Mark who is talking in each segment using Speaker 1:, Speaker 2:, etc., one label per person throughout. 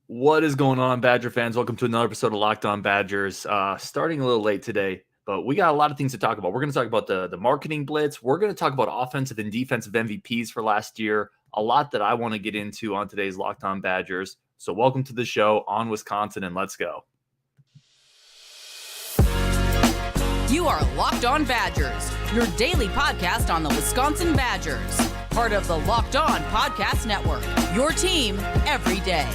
Speaker 1: What is going on, Badger fans? Welcome to another episode of Locked On Badgers. Starting a little late today, but we got a lot of things to talk about. We're going to talk about the marketing blitz. We're going to talk about offensive and defensive MVPs for last year. A lot that I want to get into on today's Locked On Badgers. So welcome to the show on Wisconsin, and let's go.
Speaker 2: You are Locked On Badgers, your daily podcast on the Wisconsin Badgers. Part of the Locked On Podcast Network, your team every day.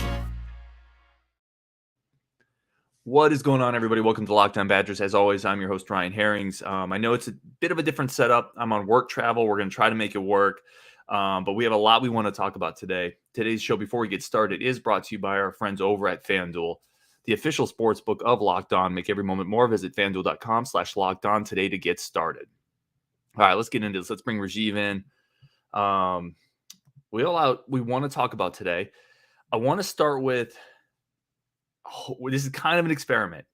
Speaker 1: What is going on, everybody? Welcome to Locked On Badgers. As always, I'm your host, Ryan Herrings. I know it's a bit of a different setup. I'm on work travel. We're going to try to make it work, but we have a lot we want to talk about today. Today's show, before we get started, is brought to you by our friends over at FanDuel, the official sports book of Locked On. Make every moment more. Visit FanDuel.com/LockedOn today to get started. All right, let's get into this. Let's bring Rajiv in. We want to talk about today. I want to start with, this is kind of an experiment.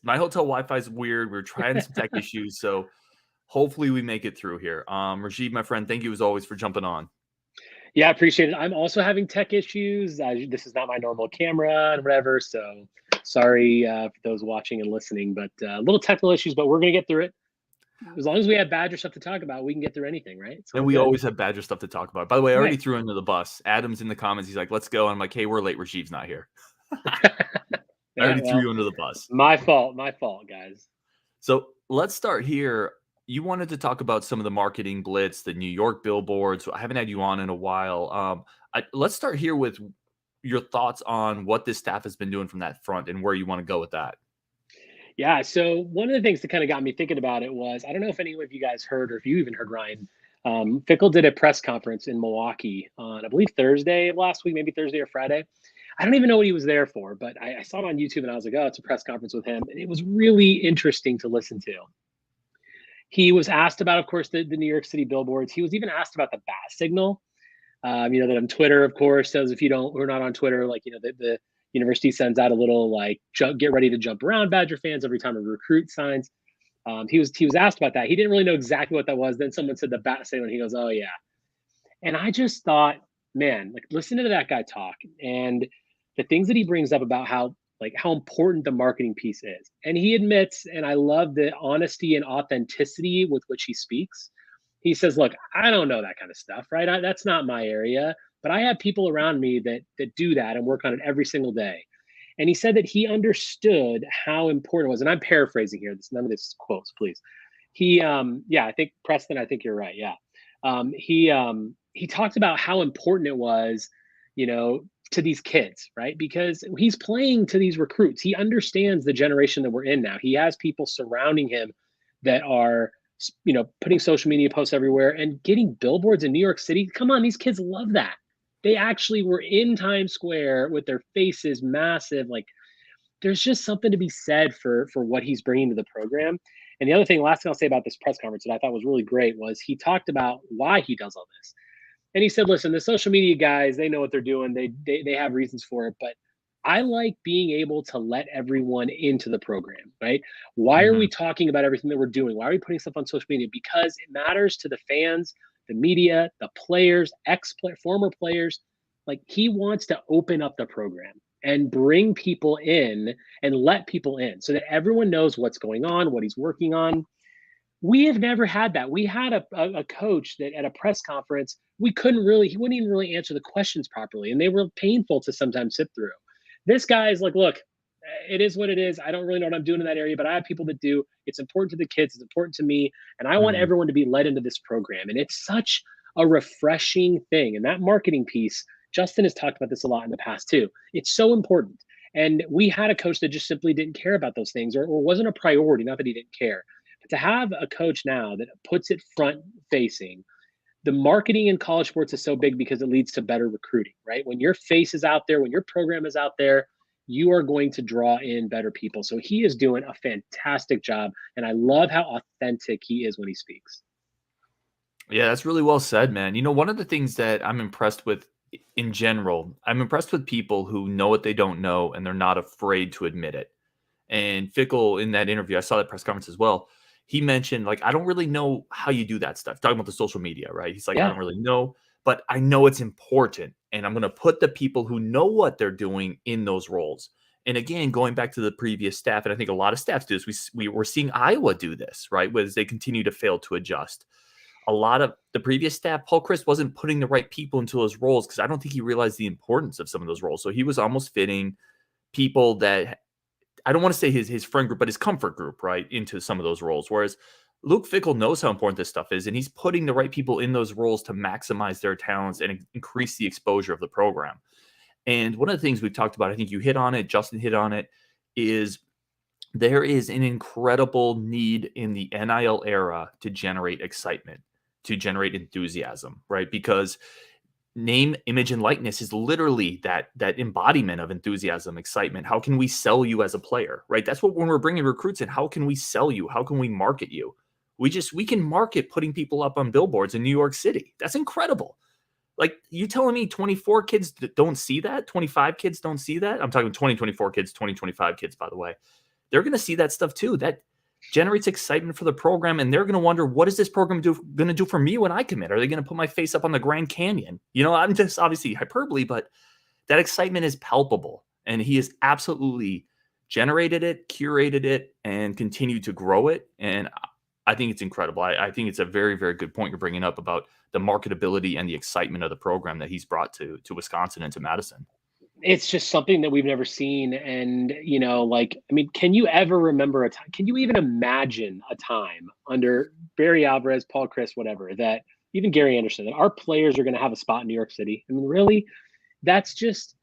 Speaker 1: My hotel Wi-Fi is weird. We're trying some tech issues, so hopefully we make it through here. Rajiv, my friend, thank you as always for jumping on.
Speaker 3: Yeah, I appreciate it. I'm also having tech issues. This is not my normal camera and whatever, so sorry for those watching and listening, but little technical issues, but we're going to get through it. As long as we have Badger stuff to talk about, we can get through anything, right? So
Speaker 1: and we always have Badger stuff to talk about. By the way, I already threw into the bus. Adam's in the comments. He's like, let's go. And I'm like, hey, we're late. Rajiv's not here. I already threw you under the bus.
Speaker 3: My fault, guys.
Speaker 1: So let's start here. You wanted to talk about some of the marketing blitz, the New York billboards. I haven't had you on in a while. Let's start here with your thoughts on what this staff has been doing from that front and where you want to go with that.
Speaker 3: Yeah, so one of the things that kind of got me thinking about it was, I don't know if any of you guys heard, or if you even heard, Ryan, Fickle did a press conference in Milwaukee on, I believe, Thursday of last week, maybe Thursday or Friday. I don't even know what he was there for, but I saw it on YouTube and I was like, oh, it's a press conference with him. And it was really interesting to listen to. He was asked about, of course, the New York City billboards. He was even asked about the bat signal. That on Twitter, of course, says if we're not on Twitter, the university sends out a little get ready to jump around Badger fans every time a recruit signs. He was asked about that. He didn't really know exactly what that was. Then someone said the bat signal, and he goes, oh yeah. And I just thought, man, listen to that guy talk and the things that he brings up about how important the marketing piece is. And he admits, and I love the honesty and authenticity with which he speaks. He says, look, I don't know that kind of stuff, right? That's not my area, but I have people around me that do that and work on it every single day. And he said that he understood how important it was. And I'm paraphrasing here. None of this is quotes, please. I think Preston, I think you're right. Yeah. He talked about how important it was, to these kids, right? Because he's playing to these recruits. He understands the generation that we're in now. He has people surrounding him that are, putting social media posts everywhere and getting billboards in New York City. Come on, these kids love that. They actually were in Times Square with their faces massive. There's just something to be said for what he's bringing to the program. And the other thing, last thing I'll say about this press conference that I thought was really great was he talked about why he does all this. And he said, listen, the social media guys, they know what they're doing. They have reasons for it. But I like being able to let everyone into the program, right? Why are we talking about everything that we're doing? Why are we putting stuff on social media? Because it matters to the fans, the media, the players, former players. He wants to open up the program and bring people in and let people in so that everyone knows what's going on, what he's working on. We have never had that. We had a coach that at a press conference, he wouldn't even really answer the questions properly. And they were painful to sometimes sit through. This guy is like, look, it is what it is. I don't really know what I'm doing in that area, but I have people that do. It's important to the kids. It's important to me. And I want everyone to be led into this program. And it's such a refreshing thing. And that marketing piece, Justin has talked about this a lot in the past too. It's so important. And we had a coach that just simply didn't care about those things or wasn't a priority, not that he didn't care. But to have a coach now that puts it front facing, the marketing in college sports is so big because it leads to better recruiting, right? When your face is out there, when your program is out there, you are going to draw in better people. So he is doing a fantastic job. And I love how authentic he is when he speaks.
Speaker 1: Yeah, that's really well said, man. One of the things that I'm impressed with in general, I'm impressed with people who know what they don't know and they're not afraid to admit it. And Fickle, in that interview, I saw that press conference as well. He mentioned, I don't really know how you do that stuff. Talking about the social media, right? He's like, I don't really know, but I know it's important. and I'm going to put the people who know what they're doing in those roles. And again, going back to the previous staff, and I think a lot of staffs do this, we're seeing Iowa do this, right? As they continue to fail to adjust. A lot of the previous staff, Paul Chryst wasn't putting the right people into those roles because I don't think he realized the importance of some of those roles. So he was almost fitting people that, I don't want to say his friend group, but his comfort group, right, into some of those roles. Whereas Luke Fickell knows how important this stuff is, and he's putting the right people in those roles to maximize their talents and increase the exposure of the program. And one of the things we've talked about, I think you hit on it, Justin hit on it, is there is an incredible need in the NIL era to generate excitement, to generate enthusiasm, right? Because name, image, and likeness is literally that embodiment of enthusiasm, excitement. How can we sell you as a player, right? That's what, when we're bringing recruits in, how can we sell you? How can we market you? We can market putting people up on billboards in New York City. That's incredible. Like, you telling me 24 kids don't see that? 25 kids don't see that? I'm talking 2024 kids, 2025 kids, by the way. They're going to see that stuff too. That generates excitement for the program, and they're going to wonder, what is this program going to do for me when I commit? Are they going to put my face up on the Grand Canyon? I'm just obviously hyperbole, but that excitement is palpable, and he has absolutely generated it, curated it, and continued to grow it. And I think it's incredible. I think it's a very, very good point you're bringing up about the marketability and the excitement of the program that he's brought to Wisconsin and to Madison.
Speaker 3: It's just something that we've never seen. And, can you ever remember a time? Can you even imagine a time under Barry Alvarez, Paul Chryst, whatever, that even Gary Anderson, that our players are going to have a spot in New York City? I mean, really, it's just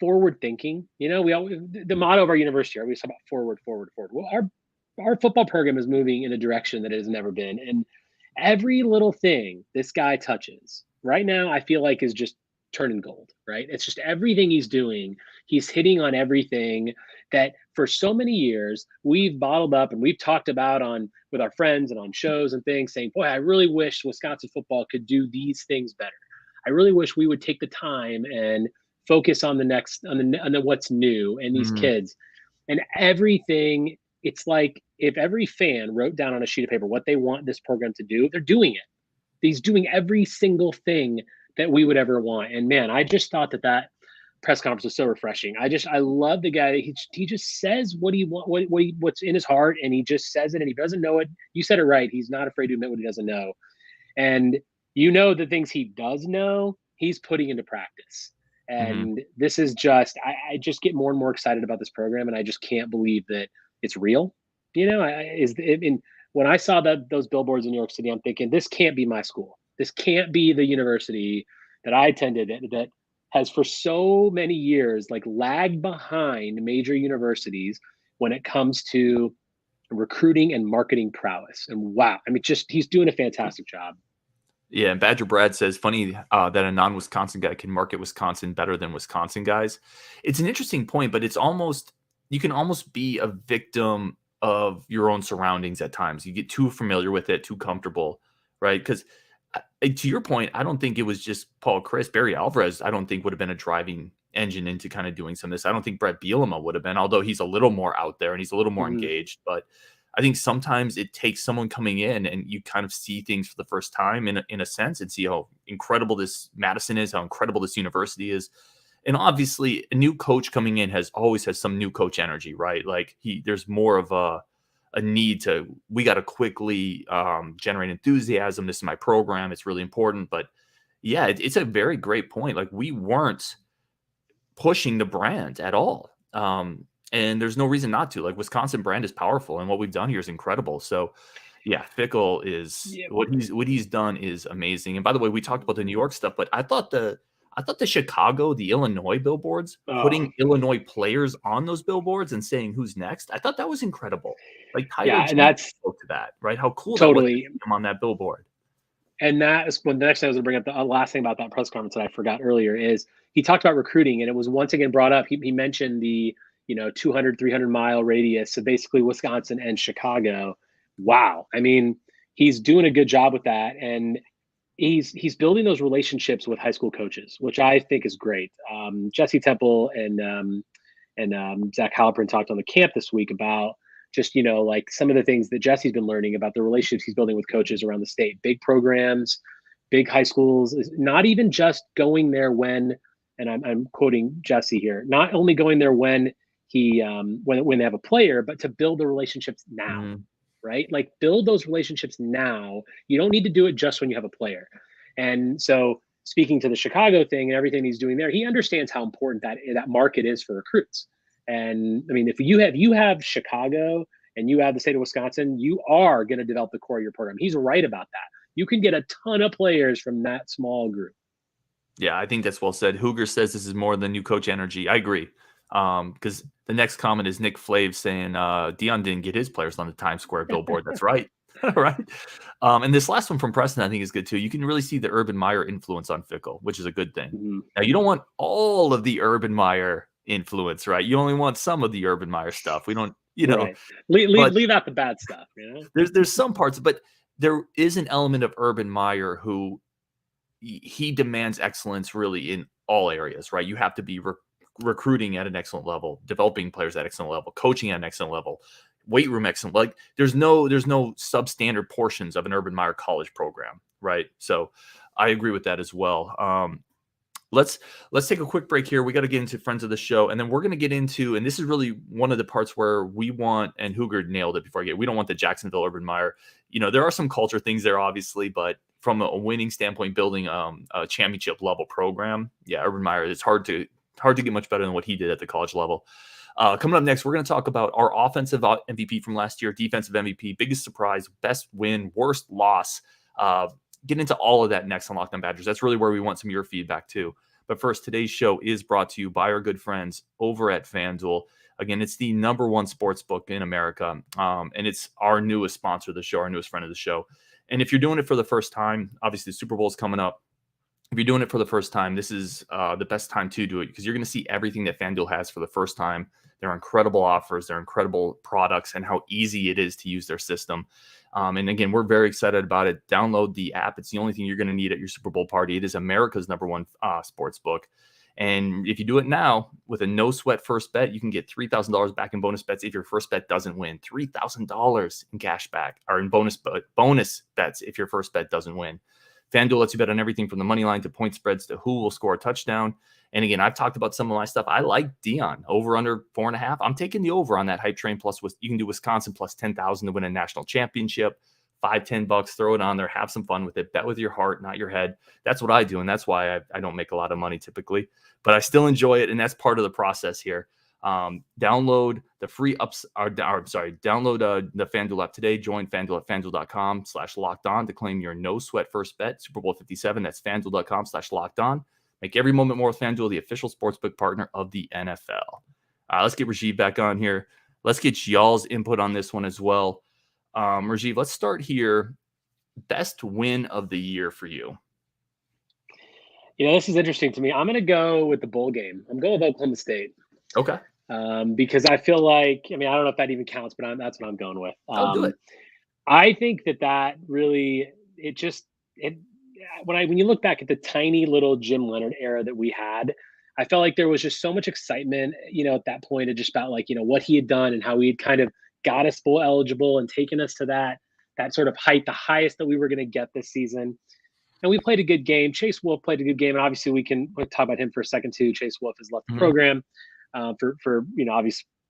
Speaker 3: forward thinking. We always, the motto of our university, we talk about forward. Well, our football program is moving in a direction that it has never been. And every little thing this guy touches right now, I feel like, is just turning gold, right? It's just everything he's doing. He's hitting on everything that for so many years we've bottled up and we've talked about with our friends and on shows and things, saying, boy, I really wish Wisconsin football could do these things better. I really wish we would take the time and focus on the what's new and these kids and everything. It's like if every fan wrote down on a sheet of paper what they want this program to do, they're doing it. He's doing every single thing that we would ever want. And man, I just thought that press conference was so refreshing. I love the guy. He just says what he what's in his heart, and he just says it, and he doesn't know it. You said it right. He's not afraid to admit what he doesn't know. And the things he does know, he's putting into practice. And this is just, I just get more and more excited about this program, and I just can't believe that it's real. When I saw those billboards in New York City, I'm thinking, this can't be my school. This can't be the university that I attended that has for so many years lagged behind major universities when it comes to recruiting and marketing prowess. And wow, he's doing a fantastic job.
Speaker 1: Yeah, and Badger Brad says, funny that a non-Wisconsin guy can market Wisconsin better than Wisconsin guys. It's an interesting point, but you can almost be a victim of your own surroundings at times. You get too familiar with it, too comfortable, right? Because to your point, I don't think it was just Paul Chryst. Barry Alvarez, I don't think would have been a driving engine into kind of doing some of this. I don't think Brett Bielema would have been, although he's a little more out there and he's a little more engaged. But I think sometimes it takes someone coming in and you kind of see things for the first time in a sense, and see how incredible this Madison is, how incredible this university is. And obviously a new coach coming in always has some new coach energy, right? Like there's more of a need we got to quickly generate enthusiasm. This is my program. It's really important. But yeah, it's a very great point. Like, we weren't pushing the brand at all. And there's no reason not to. Like, Wisconsin brand is powerful, and what we've done here is incredible. So yeah, Fickell is what he's done is amazing. And by the way, we talked about the New York stuff, but I thought the Chicago, the Illinois billboards, putting Illinois players on those billboards and saying who's next, I thought that was incredible. Like, Tyler Jones spoke to that, right? How cool
Speaker 3: totally
Speaker 1: that was to see him on that billboard.
Speaker 3: And that is when the next thing I was going to bring up, the last thing about that press conference that I forgot earlier, is he talked about recruiting, and it was once again brought up. He mentioned the 200, 300 mile radius, so basically Wisconsin and Chicago. Wow. He's doing a good job with that. And he's building those relationships with high school coaches, which I think is great. Jesse Temple and Zach Halpern talked on the camp this week about just, some of the things that Jesse's been learning about the relationships he's building with coaches around the state, big programs, big high schools, not even just going there when, and I'm quoting Jesse here, not only going there when when they have a player, but to build the relationships now, right? Like build those relationships now. You don't need to do it just when you have a player. And so speaking to the Chicago thing and everything he's doing there, he understands how important that market is for recruits. And I mean, if you have Chicago and you have the state of Wisconsin, you are going to develop the core of your program. He's right about that. You can get a ton of players from that small group.
Speaker 1: Yeah, I think that's well said. Hooger says this is more than new coach energy. I agree. Because the next comment is Nick Flav saying Dion didn't get his players on the Times Square billboard. That's right. Right. And this last one from Preston, I think, is good too. You can really see the Urban Meyer influence on Fickell, which is a good thing.
Speaker 3: Mm-hmm.
Speaker 1: Now, you don't want all of the Urban Meyer influence, right? You only want some of the Urban Meyer stuff. We don't,
Speaker 3: right. Leave out the bad stuff.
Speaker 1: There's some parts, but there is an element of Urban Meyer who he demands excellence really in all areas, right? You have to be recruiting at an excellent level, developing players at an excellent level, coaching at an excellent level, weight room excellent. Like there's no substandard portions of an Urban Meyer college program, right? So I agree with that as well. Let's take a quick break here. We got to get into friends of the show, and then we're going to get into, and this is really one of the parts where we want, and Hooger nailed it before I get, we don't want the Jacksonville Urban Meyer. There are some culture things there, obviously, but from a winning standpoint, building a championship level program, yeah, Urban Meyer, it's hard to get much better than what he did at the college level. Coming up next, we're going to talk about our offensive MVP from last year, defensive MVP, biggest surprise, best win, worst loss. Get into all of that next on Locked On Badgers. That's really where we want some of your feedback too. But first, today's show is brought to you by our good friends over at FanDuel. Again, it's the #1 sports book in America, and it's our newest sponsor of the show, our newest friend of the show. And if you're doing it for the first time, obviously the Super Bowl is coming up. If you're doing it for the first time, this is the best time to do it because you're going to see everything that FanDuel has for the first time. Their incredible offers, their incredible products, and how easy it is to use their system. And again, we're very excited about it. Download the app. It's the only thing you're going to need at your Super Bowl party. It is America's #1 sports book. And if you do it now with a no sweat first bet, you can get $3,000 back in bonus bets if your first bet doesn't win. $3,000 in cash back or in bonus bets if your first bet doesn't win. FanDuel lets you bet on everything from the money line to point spreads to who will score a touchdown. And again, I've talked about some of my stuff. I like Dion over under 4.5. I'm taking the over on that hype train. Plus, you can do Wisconsin plus 10,000 to win a national championship. $5-10, throw it on there, have some fun with it. Bet with your heart, not your head. That's what I do, and that's why I don't make a lot of money typically, but I still enjoy it, and that's part of the process here. Download the free download the FanDuel app today. Join FanDuel at FanDuel.com/lockedon to claim your no sweat first bet. Super Bowl 57. That's FanDuel.com/lockedon. Make every moment more with FanDuel, the official sportsbook partner of the NFL. Let's get Rajiv back on here. Let's get y'all's input on this one as well. Rajiv, let's start here. Best win of the year for you.
Speaker 3: This is interesting to me. I'm going to go with the bowl game. I'm going with Oklahoma State.
Speaker 1: Okay.
Speaker 3: Because I feel like, I don't know if that even counts, but that's what I'm going with.
Speaker 1: I'll do it.
Speaker 3: I think that really, when you look back at the tiny little Jim Leonhard era that we had, I felt like there was just so much excitement, at that point, just about what he had done and how he had kind of got us bowl eligible and taken us to that sort of height, the highest that we were going to get this season. And we played a good game. Chase Wolf played a good game. And obviously we'll talk about him for a second too. Chase Wolf has left the program for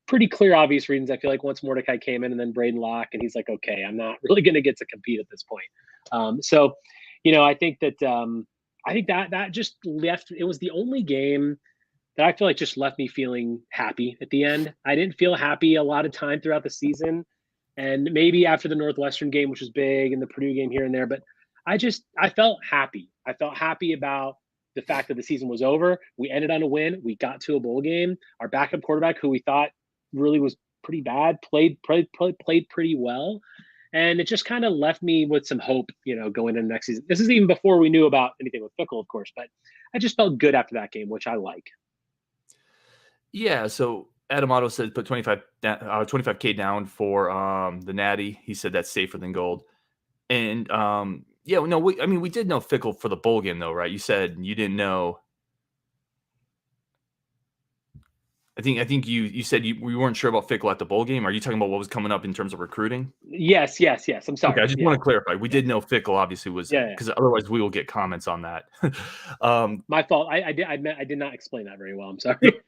Speaker 3: pretty clear, obvious reasons. I feel like once Mordecai came in and then Braden Locke, and he's like, okay, I'm not really going to get to compete at this point. So I think that just left, it was the only game that I feel like just left me feeling happy at the end. I didn't feel happy a lot of time throughout the season, and maybe after the Northwestern game, which was big, and the Purdue game here and there, but I felt happy. I felt happy about the fact that the season was over. We ended on a win. We got to a bowl game. Our backup quarterback, who we thought really was pretty bad, played pretty well. And it just kind of left me with some hope, going into next season. This is even before we knew about anything with Fickell, of course, but I just felt good after that game, which I like.
Speaker 1: Yeah, so Adam Otto said put 25K down for the Natty. He said that's safer than gold. And we did know Fickell for the bowl game though, right? You said you didn't know. I think you said we weren't sure about Fickle at the bowl game. Are you talking about what was coming up in terms of recruiting?
Speaker 3: Yes. I'm sorry.
Speaker 1: Okay, I just want to clarify. We did know Fickle obviously was because otherwise we will get comments on that.
Speaker 3: My fault. I did not explain that very well. I'm sorry.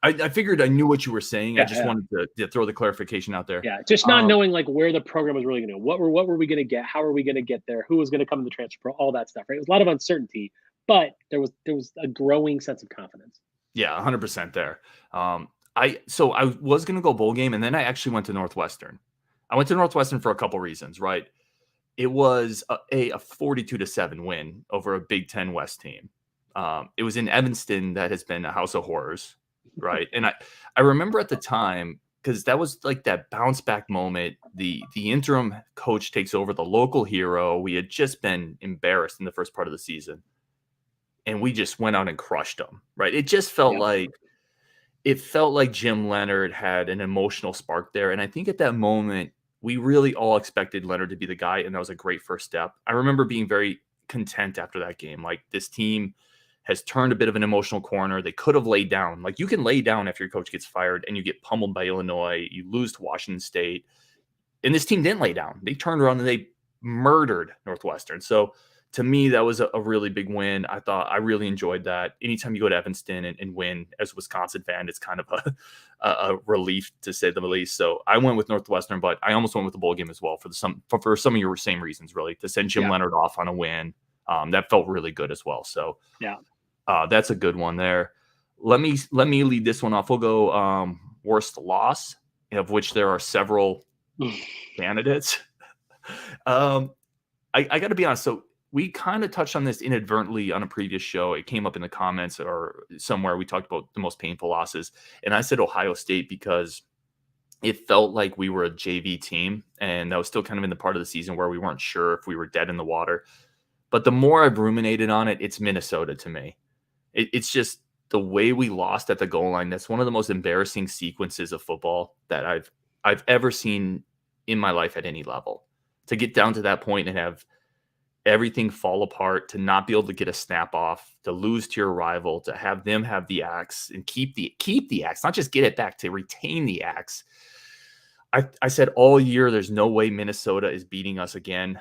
Speaker 1: I figured I knew what you were saying. I just wanted to throw the clarification out there.
Speaker 3: Yeah, just not knowing like where the program was really going to go. What were we going to get? How are we going to get there? Who was going to come in the transfer pro? All that stuff, right? It was a lot of uncertainty, but there was a growing sense of confidence.
Speaker 1: Yeah, 100% there. I was going to go bowl game, and then I actually went to Northwestern. I went to Northwestern for a couple reasons, right? It was a 42-7 win over a Big Ten West team. It was in Evanston that has been a house of horrors. Right. And I remember at the time, because that was like that bounce back moment. The interim coach takes over, the local hero. We had just been embarrassed in the first part of the season. And we just went out and crushed them. Right. It just felt like Jim Leonard had an emotional spark there. And I think at that moment, we really all expected Leonard to be the guy. And that was a great first step. I remember being very content after that game. Like, this team has turned a bit of an emotional corner. They could have laid down. Like, you can lay down after your coach gets fired and you get pummeled by Illinois. You lose to Washington State. And this team didn't lay down. They turned around and they murdered Northwestern. So to me, that was a really big win. I really enjoyed that. Anytime you go to Evanston and win as a Wisconsin fan, it's kind of a relief, to say the least. So I went with Northwestern, but I almost went with the bowl game as well for some of your same reasons, really, to send Jim Leonard off on a win. That felt really good as well. So that's a good one there. Let me lead this one off. We'll go worst loss, of which there are several candidates. I got to be honest. So we kind of touched on this inadvertently on a previous show. It came up in the comments or somewhere. We talked about the most painful losses, and I said Ohio State because it felt like we were a JV team, and that was still kind of in the part of the season where we weren't sure if we were dead in the water. But the more I've ruminated on it, it's Minnesota to me. It's just the way we lost at the goal line. That's one of the most embarrassing sequences of football that I've ever seen in my life at any level. To get down to that point and have everything fall apart, to not be able to get a snap off, to lose to your rival, to have them have the axe and keep the axe, not just get it back, to retain the axe. I said all year, there's no way Minnesota is beating us again.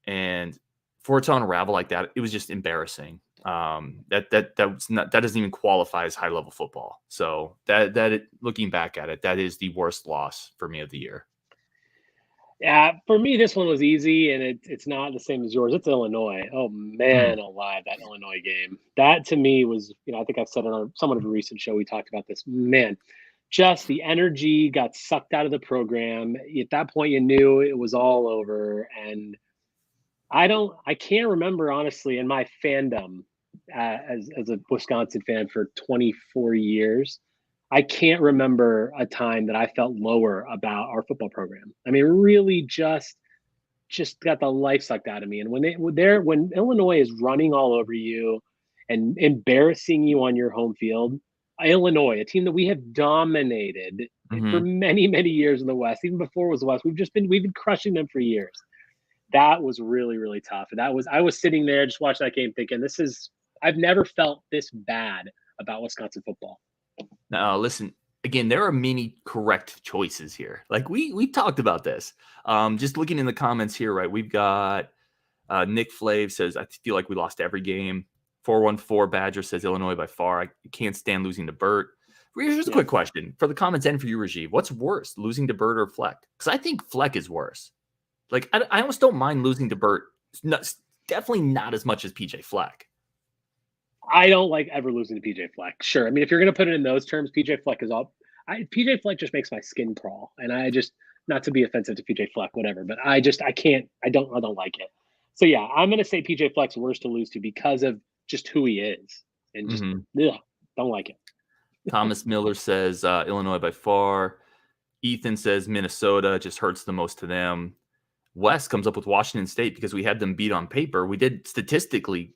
Speaker 1: And for it to unravel like that, it was just embarrassing. That doesn't even qualify as high level football. So looking back at it, that is the worst loss for me of the year.
Speaker 3: Yeah, for me, this one was easy, and it's not the same as yours. It's Illinois. Oh man, alive, that Illinois game. That to me was, I think I've said it on somewhat of a recent show. We talked about this. Man, just the energy got sucked out of the program. At that point, you knew it was all over, and I can't remember, honestly, in my fandom as a Wisconsin fan for 24 years, I can't remember a time that I felt lower about our football program. I mean, really just got the life sucked out of me. And when Illinois is running all over you and embarrassing you on your home field, Illinois, a team that we have dominated for many, many years in the West, even before it was the West, we've been crushing them for years. That was really, really tough. And I was sitting there just watching that game thinking, I've never felt this bad about Wisconsin football.
Speaker 1: Now, listen, again, there are many correct choices here. Like we talked about this. Just looking in the comments here, right? We've got Nick Flav says, I feel like we lost every game. 414 Badger says Illinois by far. I can't stand losing to Burt. Here's a quick question for the comments and for you, Rajiv. What's worse, losing to Burt or Fleck? Because I think Fleck is worse. Like, I almost don't mind losing to Burt. Definitely not as much as PJ Fleck.
Speaker 3: I don't like ever losing to PJ Fleck. Sure. I mean, if you're going to put it in those terms, PJ Fleck is all. PJ Fleck just makes my skin crawl. And I just, not to be offensive to PJ Fleck, whatever, but I don't like it. So yeah, I'm going to say PJ Fleck's worse to lose to because of just who he is. And just, don't like it.
Speaker 1: Thomas Miller says Illinois by far. Ethan says Minnesota, just hurts the most to them. Wes comes up with Washington State because we had them beat on paper. We did statistically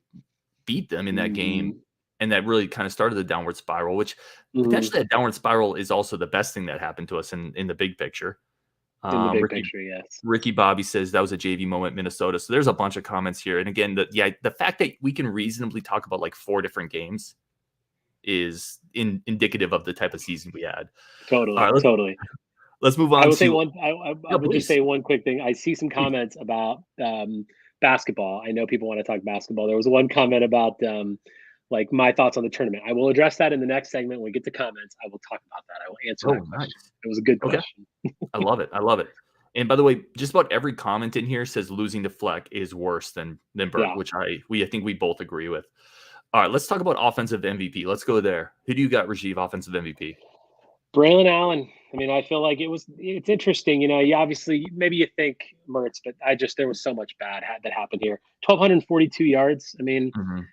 Speaker 1: beat them in that game, and that really kind of started the downward spiral, which potentially that downward spiral is also the best thing that happened to us in the big picture.
Speaker 3: Picture, yes.
Speaker 1: Ricky Bobby says that was a JV moment, Minnesota. So there's a bunch of comments here. And again, the fact that we can reasonably talk about like 4 different games is indicative of the type of season we had.
Speaker 3: Totally,
Speaker 1: All right,
Speaker 3: totally.
Speaker 1: let's move on.
Speaker 3: I will say
Speaker 1: to
Speaker 3: one. I will just say one quick thing. I see some comments about basketball. I know people want to talk basketball. There was one comment about like my thoughts on the tournament. I will address that in the next segment when we get to comments. I will talk about that. I will answer that question.
Speaker 1: Nice.
Speaker 3: It was a good
Speaker 1: Okay.
Speaker 3: question.
Speaker 1: I love it. I love it. And by the way, just about every comment in here says losing to Fleck is worse than Burke,
Speaker 3: Yeah.
Speaker 1: which I think we both agree with. All right, let's talk about offensive MVP. Let's go there. Who do you got, Rajiv, offensive MVP?
Speaker 3: Braylon Allen. I mean, I feel like it's interesting. You know, you obviously, maybe you think Mertz, but there was so much bad that happened here. 1,242 yards. I mean,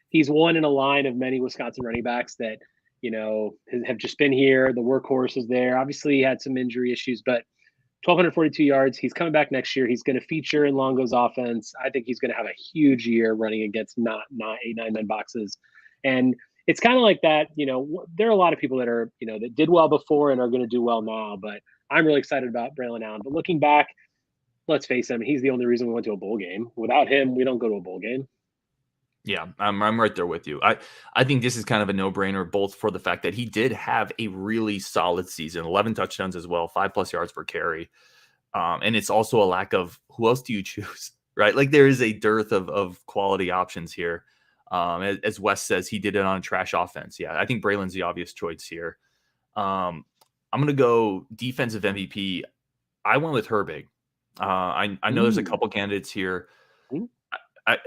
Speaker 3: he's one in a line of many Wisconsin running backs that, you know, have just been here. The workhorse is there. Obviously, he had some injury issues, but 1,242 yards. He's coming back next year. He's going to feature in Longo's offense. I think he's going to have a huge year running against not 8-9 boxes. And it's kind of like that, you know, there are a lot of people that are, you know, that did well before and are going to do well now, but I'm really excited about Braylon Allen. But looking back, let's face him, he's the only reason we went to a bowl game. Without him, we don't go to a bowl game.
Speaker 1: Yeah, I'm right there with you. I think this is kind of a no-brainer, both for the fact that he did have a really solid season, 11 touchdowns as well, 5+ yards per carry. And it's also a lack of who else do you choose, right? Like there is a dearth of quality options here. As Wes says, he did it on a trash offense. Yeah, I think Braylon's the obvious choice here. I'm going to go defensive MVP. I went with Herbig. I know there's a couple candidates here.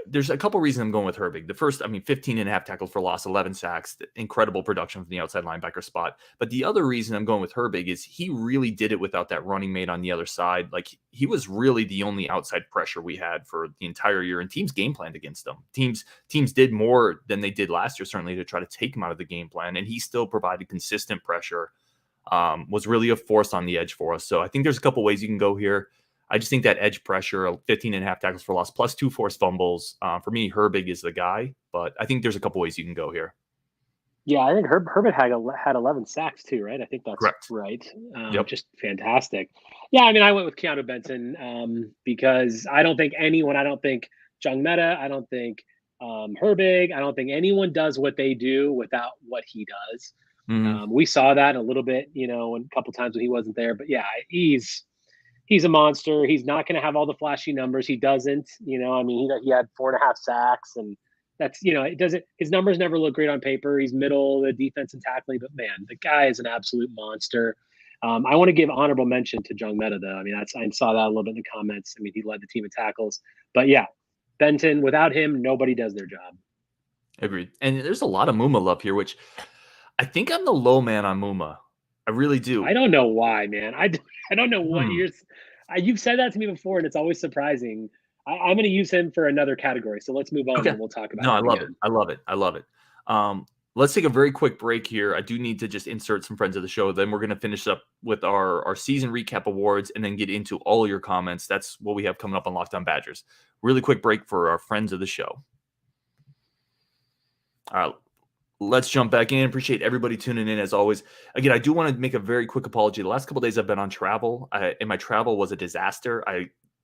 Speaker 1: There's a couple reasons I'm going with Herbig. The first, 15.5 tackles for loss, 11 sacks, incredible production from the outside linebacker spot. But the other reason I'm going with Herbig is he really did it without that running mate on the other side. Like he was really the only outside pressure we had for the entire year, and teams game planned against him. Teams did more than they did last year, certainly, to try to take him out of the game plan, and he still provided consistent pressure. Was really a force on the edge for us. So I think there's a couple ways you can go here. I just think that edge pressure, 15.5 tackles for loss, plus 2 forced fumbles. For me, Herbig is the guy, but I think there's a couple ways you can go here.
Speaker 3: Yeah, I think Herbig had 11 sacks too, right? I think that's
Speaker 1: correct.
Speaker 3: Right.
Speaker 1: Yep.
Speaker 3: Just fantastic. Yeah, I mean, I went with Keanu Benton because I don't think Jung Meta, I don't think Herbig, I don't think anyone does what they do without what he does. We saw that a little bit, you know, a couple times when he wasn't there. But yeah, he's a monster. He's not going to have all the flashy numbers. He doesn't, you know, I mean, he had 4.5 sacks, and that's, you know, his numbers never look great on paper. He's middle, the defense and tackling, but man, the guy is an absolute monster. I want to give honorable mention to Jung Meta, though. I mean, I saw that a little bit in the comments. I mean, he led the team in tackles, but yeah, Benton, without him, nobody does their job.
Speaker 1: Agreed. And there's a lot of Muma love here, which I think I'm the low man on Muma. I really do.
Speaker 3: I don't know why, man. I don't know what you've said that to me before, and it's always surprising. I'm going to use him for another category. So let's move on and we'll talk about it.
Speaker 1: No, I love it. Let's take a very quick break here. I do need to just insert some friends of the show. Then we're going to finish up with our season recap awards and then get into all your comments. That's what we have coming up on Locked On Badgers. Really quick break for our friends of the show. All right. Let's jump back in. Appreciate everybody tuning in as always. Again, I do want to make a very quick apology. The last couple of days I've been on travel, and my travel was a disaster.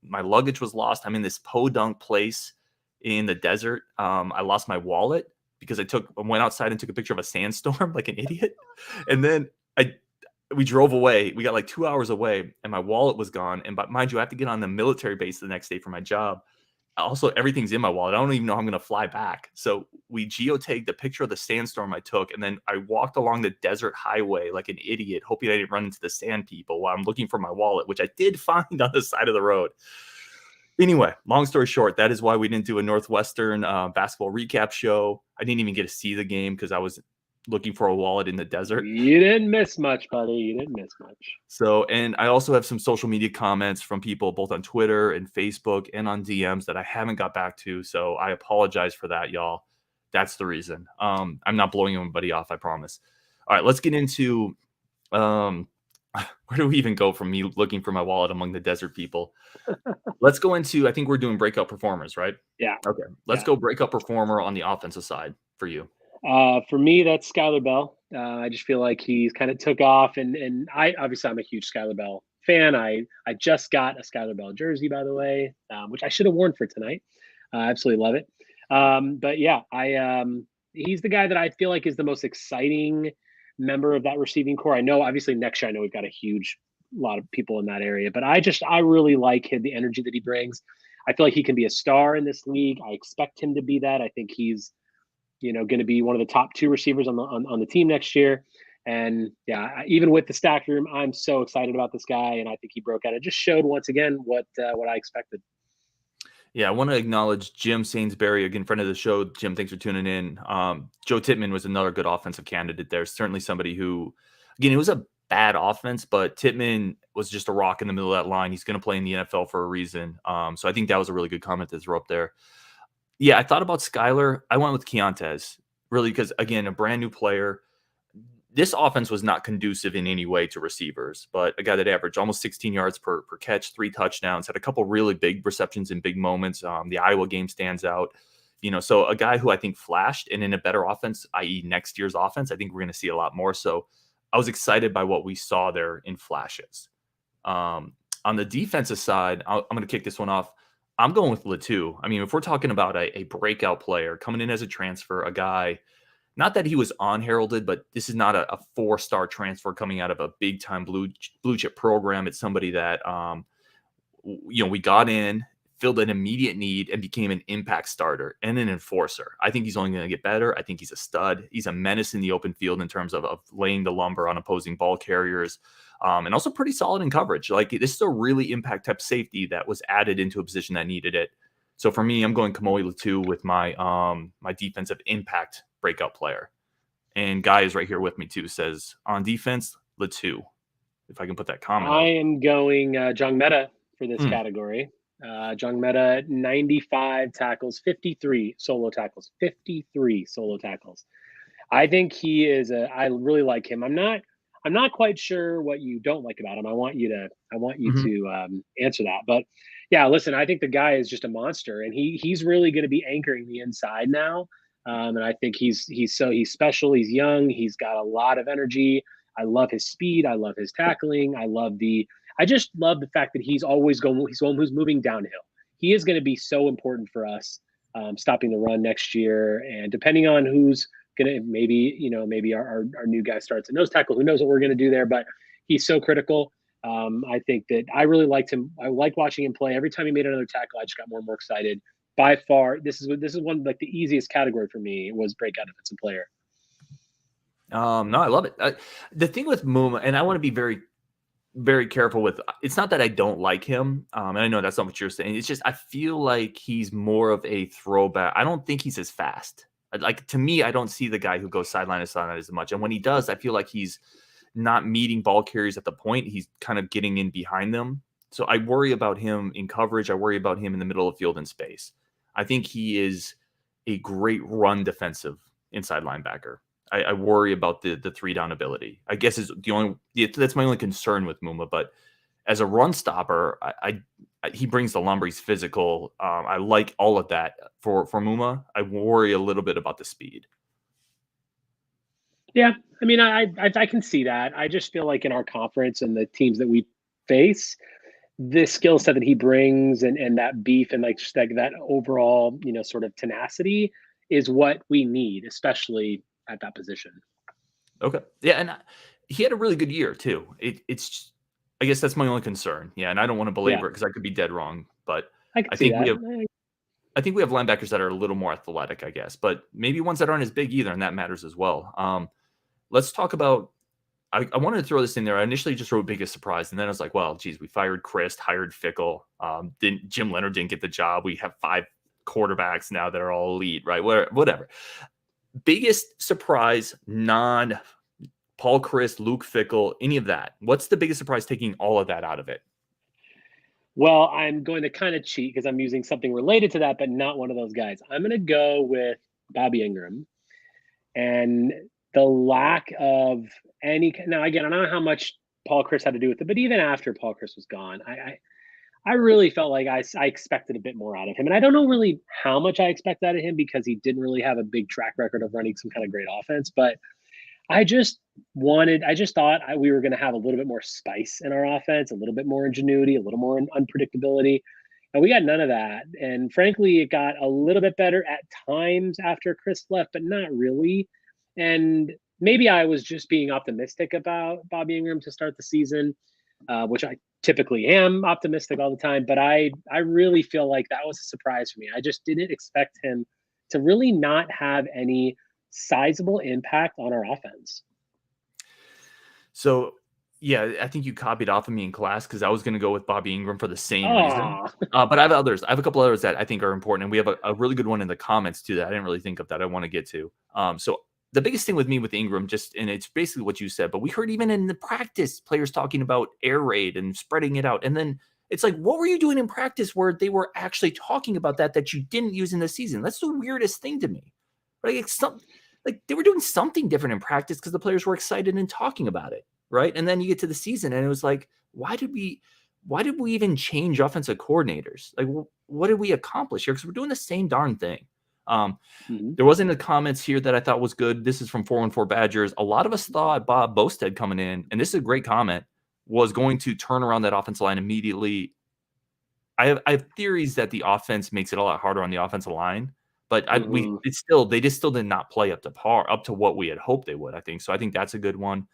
Speaker 1: My luggage was lost. I'm in this podunk place in the desert. I lost my wallet because I went outside and took a picture of a sandstorm like an idiot. And then we drove away. We got like 2 hours away, and my wallet was gone. And mind you, I have to get on the military base the next day for my job. Also, everything's in my wallet. I don't even know how I'm going to fly back. So we geotagged the picture of the sandstorm I took, and then I walked along the desert highway like an idiot, hoping I didn't run into the sand people while I'm looking for my wallet, which I did find on the side of the road. Anyway, long story short, that is why we didn't do a Northwestern basketball recap show. I didn't even get to see the game because I was looking for a wallet in the desert.
Speaker 3: You didn't miss much, buddy. You didn't miss much.
Speaker 1: So, and I also have some social media comments from people both on Twitter and Facebook and on DMs that I haven't got back to. So I apologize for that, y'all. That's the reason. I'm not blowing anybody off, I promise. All right, let's get into where do we even go from me looking for my wallet among the desert people? Let's go into, I think we're doing breakout performers, right?
Speaker 3: Yeah.
Speaker 1: Okay. Let's go breakout performer on the offensive side for you.
Speaker 3: For me, that's Skylar Bell. I just feel like he's kind of took off, and I'm a huge Skylar Bell fan. I just got a Skylar Bell jersey, by the way, which I should have worn for tonight. I absolutely love it. But yeah, he's the guy that I feel like is the most exciting member of that receiving core. I know, obviously, next year I know we've got a huge lot of people in that area, but I really like him, the energy that he brings. I feel like he can be a star in this league. I expect him to be that. I think he's, going to be one of the top 2 receivers on the team next year. And yeah, even with the stacked room, I'm so excited about this guy, and I think he broke out. It just showed once again what I expected.
Speaker 1: Yeah, I want to acknowledge Jim Sainsbury, again, friend of the show. Jim, thanks for tuning in. Joe Tittman was another good offensive candidate there. Certainly somebody who, again, it was a bad offense, but Tittman was just a rock in the middle of that line. He's going to play in the NFL for a reason. So I think that was a really good comment to throw up there. Yeah, I thought about Skyler. I went with Keontae, really, because, again, a brand new player. This offense was not conducive in any way to receivers, but a guy that averaged almost 16 yards per catch, 3 touchdowns, had a couple really big receptions in big moments. The Iowa game stands out. So a guy who I think flashed, and in a better offense, i.e. next year's offense, I think we're going to see a lot more. So I was excited by what we saw there in flashes. On the defensive side, I'm going to kick this one off. I'm going with Latu. I mean, if we're talking about a breakout player coming in as a transfer, a guy, not that he was unheralded, but this is not a 4-star transfer coming out of a big time blue chip program. It's somebody that, we got in, filled an immediate need, and became an impact starter and an enforcer. I think he's only going to get better. I think he's a stud. He's a menace in the open field in terms of laying the lumber on opposing ball carriers, and also pretty solid in coverage. Like, this is a really impact type safety that was added into a position that needed it. So for me, I'm going Kamoi Latu with my my defensive impact breakout player. And Guy is right here with me too, says on defense, Latu. If I can put that comment
Speaker 3: I
Speaker 1: up.
Speaker 3: am going Jung Meta for this category. Jung Meta, 95 tackles, 53 solo tackles, 53 solo tackles. I think he is I really like him. I'm not quite sure what you don't like about him. I want you to answer that. But yeah, listen, I think the guy is just a monster, and he's really going to be anchoring the inside now. And I think he's special. He's young. He's got a lot of energy. I love his speed. I love his tackling. I just love the fact that he's always going. He's one who's moving downhill. He is going to be so important for us stopping the run next year. And depending on who's gonna, maybe our new guy starts a nose tackle. Who knows what we're gonna do there? But he's so critical. I think that I really liked him. I liked watching him play. Every time he made another tackle, I just got more and more excited. By far, this is one like the easiest category for me was breakout defensive player.
Speaker 1: No, I love it. The thing with Muma, and I want to be very, very careful with. It's not that I don't like him, and I know that's not what you're saying. It's just I feel like he's more of a throwback. I don't think he's as fast. Like, to me, I don't see the guy who goes sideline to sideline as much. And when he does, I feel like he's not meeting ball carriers at the point. He's kind of getting in behind them. So I worry about him in coverage. I worry about him in the middle of the field in space. I think he is a great run defensive inside linebacker. I worry about the 3-down ability. I guess is that's my only concern with Muma. But as a run stopper, he brings the lumber. He's physical. I like all of that for Muma. I worry a little bit about the speed.
Speaker 3: Yeah, I mean, I can see that. I just feel like in our conference and the teams that we face, the skill set that he brings and that beef and like just that overall, sort of tenacity is what we need, especially at that position.
Speaker 1: Okay. Yeah, and he had a really good year too. It's I guess that's my only concern. Yeah, and I don't want to belabor it because I could be dead wrong, but I think we have linebackers that are a little more athletic, I guess, but maybe ones that aren't as big either, and that matters as well. Let's talk about. I wanted to throw this in there. I initially just wrote biggest surprise, and then I was like, well, geez, we fired Christ, hired Fickle. Jim Leonard didn't get the job. We have 5 quarterbacks now that are all elite, right? Whatever. Biggest surprise, Paul Christ, Luke Fickle, any of that. What's the biggest surprise taking all of that out of it?
Speaker 3: Well, I'm going to kind of cheat because I'm using something related to that, but not one of those guys. I'm going to go with Bobby Ingram. And the lack of any – now, again, I don't know how much Paul Christ had to do with it, but even after Paul Christ was gone, I really felt like I expected a bit more out of him. And I don't know really how much I expect out of him because he didn't really have a big track record of running some kind of great offense. But I just thought we were going to have a little bit more spice in our offense, a little bit more ingenuity, a little more unpredictability. And we got none of that. And frankly, it got a little bit better at times after Chris left, but not really. And maybe I was just being optimistic about Bobby Ingram to start the season, which I typically am optimistic all the time. But I really feel like that was a surprise for me. I just didn't expect him to really not have any sizable impact on our offense.
Speaker 1: So, yeah, I think you copied off of me in class because I was going to go with Bobby Ingram for the same reason. But I have others. I have a couple others that I think are important. And we have a really good one in the comments, too, that I didn't really think of that I want to get to. So the biggest thing with me with Ingram, and it's basically what you said, but we heard even in the practice players talking about air raid and spreading it out. And then it's like, what were you doing in practice where they were actually talking about that you didn't use in the season? That's the weirdest thing to me. Like they were doing something different in practice because the players were excited and talking about it. Right. And then you get to the season and it was like, why did we even change offensive coordinators? Like, what did we accomplish here? Because we're doing the same darn thing. There wasn't a comments here that I thought was good. This is from 414 Badgers. A lot of us thought Bob Bosted coming in, and this is a great comment, was going to turn around that offensive line immediately. I have theories that the offense makes it a lot harder on the offensive line, but they just still did not play up to par, up to what we had hoped they would, I think. So I think that's a good one.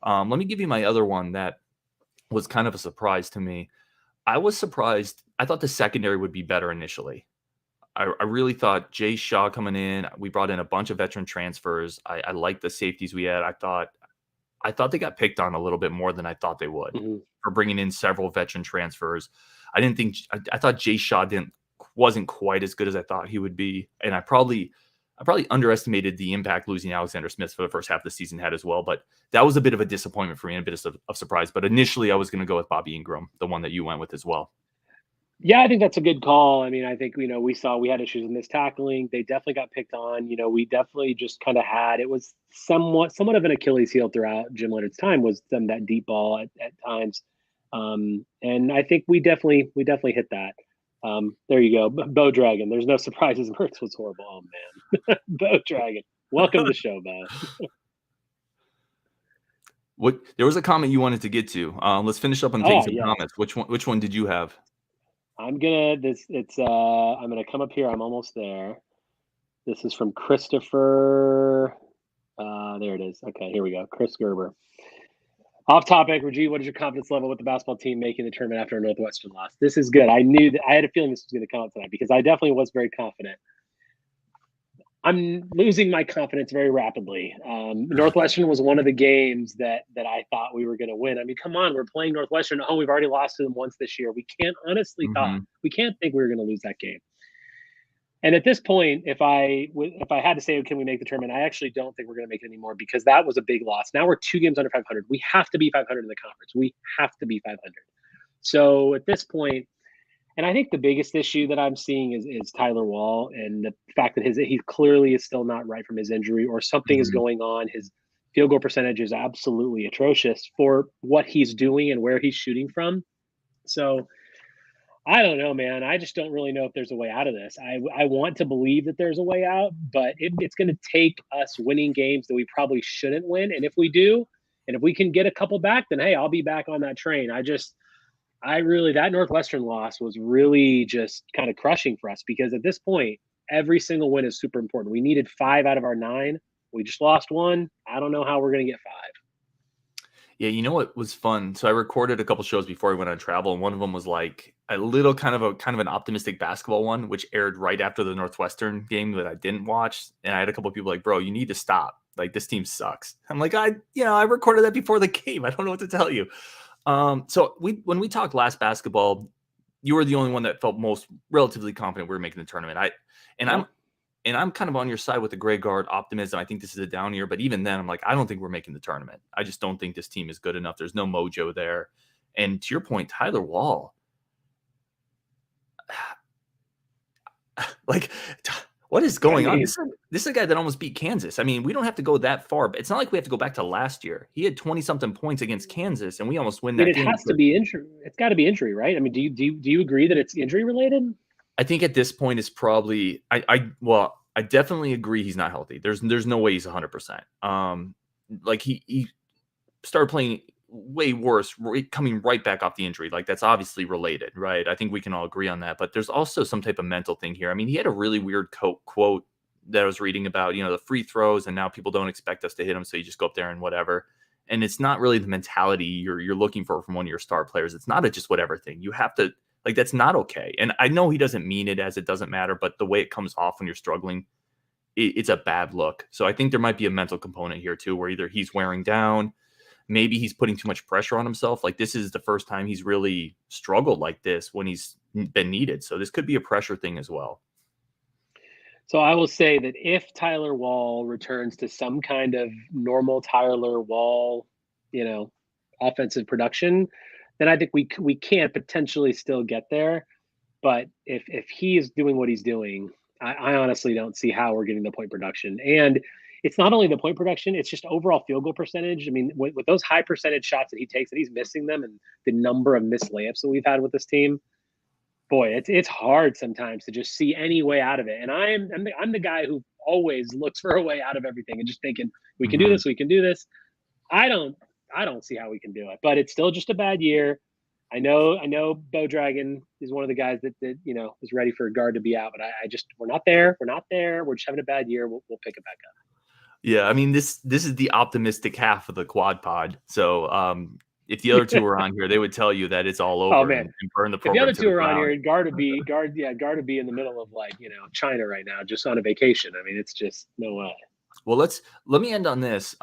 Speaker 1: Let me give you my other one that was kind of a surprise to me. I was surprised. I thought the secondary would be better initially. I really thought Jay Shaw coming in. We brought in a bunch of veteran transfers. I liked the safeties we had. I thought they got picked on a little bit more than I thought they would for bringing in several veteran transfers. I thought Jay Shaw wasn't quite as good as I thought he would be, and I probably underestimated the impact losing Alexander Smith for the first half of the season had as well. But that was a bit of a disappointment for me and a bit of surprise. But initially, I was going to go with Bobby Ingram, the one that you went with as well.
Speaker 3: Yeah, I think that's a good call. I mean, I think, we had issues in this tackling. They definitely got picked on. We definitely just kind of it was somewhat of an Achilles heel throughout Jim Leonard's time was that deep ball at times. And I think we definitely hit that. There you go. Bo Dragon. There's no surprises. Mertz was horrible. Oh man. Bo Dragon. Welcome to the show, Bo.
Speaker 1: There was a comment you wanted to get to. Let's finish up on taking some comments. Which one did you have?
Speaker 3: I'm gonna come up here. I'm almost there. This is from Christopher. There it is. Okay, here we go. Chris Gerber. Off topic, Rajiv, what is your confidence level with the basketball team making the tournament after a Northwestern loss? This is good. I knew that I had a feeling this was going to come out tonight because I definitely was very confident. I'm losing my confidence very rapidly. Northwestern was one of the games that I thought we were going to win. I mean, come on, we're playing Northwestern at home. We've already lost to them once this year. We can't honestly we can't think we were going to lose that game. And at this point, if I had to say, can we make the tournament? I actually don't think we're going to make it anymore because that was a big loss. Now we're 2 games under 500. We have to be 500 in the conference. We have to be 500. So at this point, and I think the biggest issue that I'm seeing is Tyler Wall and the fact that he clearly is still not right from his injury or something is going on. His field goal percentage is absolutely atrocious for what he's doing and where he's shooting from. So I don't know, man. I just don't really know if there's a way out of this. I want to believe that there's a way out, but it's going to take us winning games that we probably shouldn't win. And if we do, and if we can get a couple back, then hey, I'll be back on that train. That Northwestern loss was really just kind of crushing for us because at this point, every single win is super important. We needed 5 out of our 9. We just lost 1. I don't know how we're going to get 5.
Speaker 1: Yeah, you know what was fun? So I recorded a couple shows before I went on travel, and one of them was like a little kind of an optimistic basketball one, which aired right after the Northwestern game that I didn't watch. And I had a couple of people like, bro, you need to stop. Like, this team sucks. I'm like, I recorded that before the game. I don't know what to tell you. So when we talked last basketball, you were the only one that felt most relatively confident we were making the tournament. I'm kind of on your side with the gray guard optimism. I think this is a down year, but even then I'm like, I don't think we're making the tournament. I just don't think this team is good enough. There's no mojo there. And to your point, Tyler Wall, like, what is going on? This is a guy that almost beat Kansas. I mean, we don't have to go that far, but it's not like we have to go back to last year. He had 20-something points against Kansas, and we almost win that game.
Speaker 3: It has to be injury. It's got to be injury, right? I mean, do you agree that it's injury related?
Speaker 1: I think at this point it's probably I definitely agree he's not healthy. There's no way he's 100%. Like he started playing way worse, coming right back off the injury. Like, that's obviously related, right? I think we can all agree on that. But there's also some type of mental thing here. I mean, he had a really weird quote that I was reading about, the free throws, and now people don't expect us to hit them, so you just go up there and whatever. And it's not really the mentality you're looking for from one of your star players. It's not a just whatever thing. You have to, like, that's not okay. And I know he doesn't mean it as it doesn't matter, but the way it comes off when you're struggling, it's a bad look. So I think there might be a mental component here too, where either he's wearing down, maybe he's putting too much pressure on himself. Like, this is the first time he's really struggled like this when he's been needed. So this could be a pressure thing as well.
Speaker 3: So I will say that if Tyler Wall returns to some kind of normal Tyler Wall, offensive production, then I think we can potentially still get there. But if he is doing what he's doing, I honestly don't see how we're getting the point production. And it's not only the point production, it's just overall field goal percentage. I mean, with those high percentage shots that he takes and he's missing them, and the number of missed layups that we've had with this team, boy, it's hard sometimes to just see any way out of it. And I'm the guy who always looks for a way out of everything and just thinking, we can do this, we can do this. I don't see how we can do it, but it's still just a bad year. I know Bo Dragon is one of the guys that is ready for a guard to be out, but we're not there. We're not there. We're just having a bad year. We'll pick it back up.
Speaker 1: Yeah, I mean, this is the optimistic half of the quad pod. So if the other two were on here, they would tell you that it's all over.
Speaker 3: Oh, man.
Speaker 1: And burn the
Speaker 3: if
Speaker 1: program.
Speaker 3: The other two are on here, guard to be in the middle of China right now, just on a vacation. I mean, it's just no way.
Speaker 1: Well, let me end on this.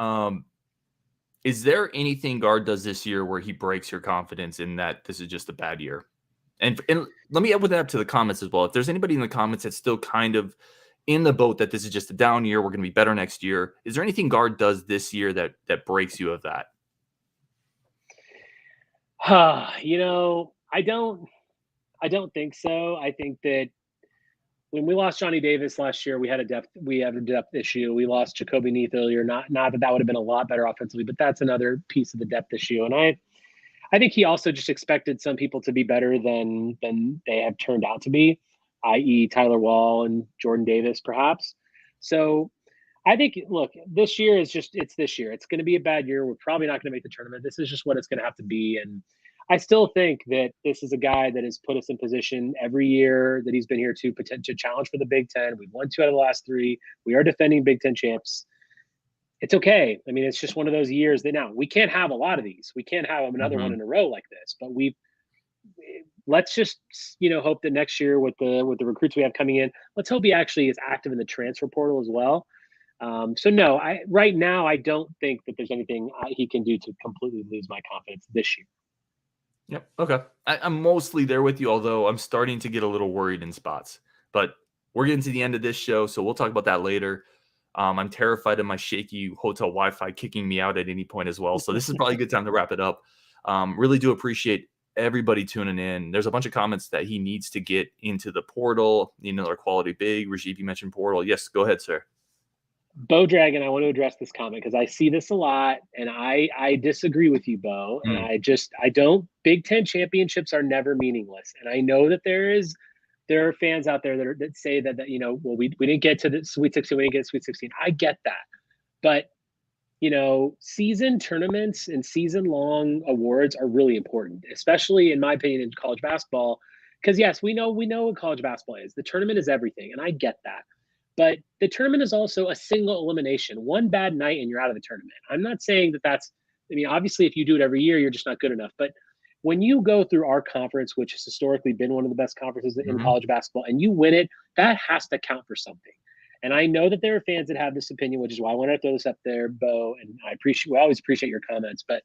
Speaker 1: Is there anything guard does this year where he breaks your confidence in that this is just a bad year? And let me open that up to the comments as well. If there's anybody in the comments that's still kind of in the boat that this is just a down year, we're going to be better next year, is there anything guard does this year that breaks you of that?
Speaker 3: I don't think so. I think that when we lost Johnny Davis last year, we had a depth issue. We lost Jacoby Neath earlier. Not that would have been a lot better offensively, but that's another piece of the depth issue. And I think he also just expected some people to be better than they have turned out to be, i.e. Tyler Wall and Jordan Davis, perhaps. So I think, look, this year it's this year. It's going to be a bad year. We're probably not going to make the tournament. This is just what it's going to have to be. And I still think that this is a guy that has put us in position every year that he's been here to challenge for the Big Ten. We've won 2 out of the last 3. We are defending Big Ten champs. It's okay. I mean, it's just one of those years that now we can't have a lot of these. We can't have another one in a row like this. But let's just hope that next year with the recruits we have coming in, let's hope he actually is active in the transfer portal as well. So no, right now I don't think that there's anything he can do to completely lose my confidence this year.
Speaker 1: Yep. Okay. I'm mostly there with you, although I'm starting to get a little worried in spots. But we're getting to the end of this show, so we'll talk about that later. I'm terrified of my shaky hotel Wi-Fi kicking me out at any point as well. So this is probably a good time to wrap it up. Really do appreciate everybody tuning in. There's a bunch of comments that he needs to get into the portal. Another quality big. Rajiv, you mentioned portal. Yes, go ahead, sir.
Speaker 3: Bo Dragon, I want to address this comment because I see this a lot, and I disagree with you, Bo. And I don't. Big Ten championships are never meaningless, and I know that there are fans out there that say that well, we didn't get to the Sweet 16, we didn't get to Sweet 16. I get that, but season tournaments and season-long awards are really important, especially in my opinion in college basketball, because yes, we know what college basketball is. The tournament is everything, and I get that. But the tournament is also a single elimination. One bad night and you're out of the tournament. I'm not saying obviously if you do it every year, you're just not good enough. But when you go through our conference, which has historically been one of the best conferences in college basketball, and you win it, that has to count for something. And I know that there are fans that have this opinion, which is why I want to throw this up there, Bo. And we always appreciate your comments. But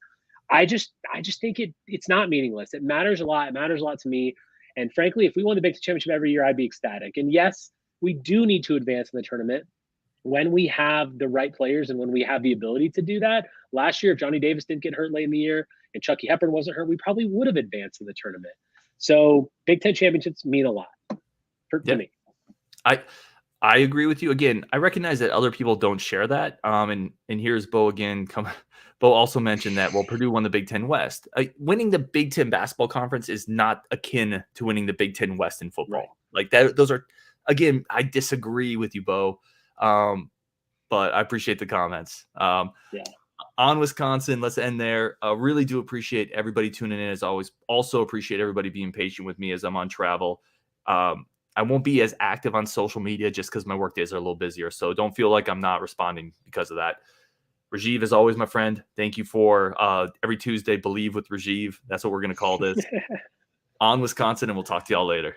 Speaker 3: I just think it's not meaningless. It matters a lot. It matters a lot to me. And frankly, if we won the Big Ten championship every year, I'd be ecstatic. And yes, we do need to advance in the tournament when we have the right players and when we have the ability to do that. Last year, if Johnny Davis didn't get hurt late in the year and Chucky Hepburn wasn't hurt, we probably would have advanced in the tournament. So Big Ten championships mean a lot for me.
Speaker 1: I agree with you. Again, I recognize that other people don't share that. And here's Bo again. Bo also mentioned that, Purdue won the Big Ten West. Winning the Big Ten basketball conference is not akin to winning the Big Ten West in football. Right. Like that, those are. Again, I disagree with you, Bo, but I appreciate the comments. on Wisconsin. Let's end there. Really do appreciate everybody tuning in as always. Also appreciate everybody being patient with me as I'm on travel. I won't be as active on social media just because my work days are a little busier. So don't feel like I'm not responding because of that. Rajiv is always my friend. Thank you for every Tuesday, Believe with Rajiv. That's what we're going to call this. On Wisconsin, and we'll talk to y'all later.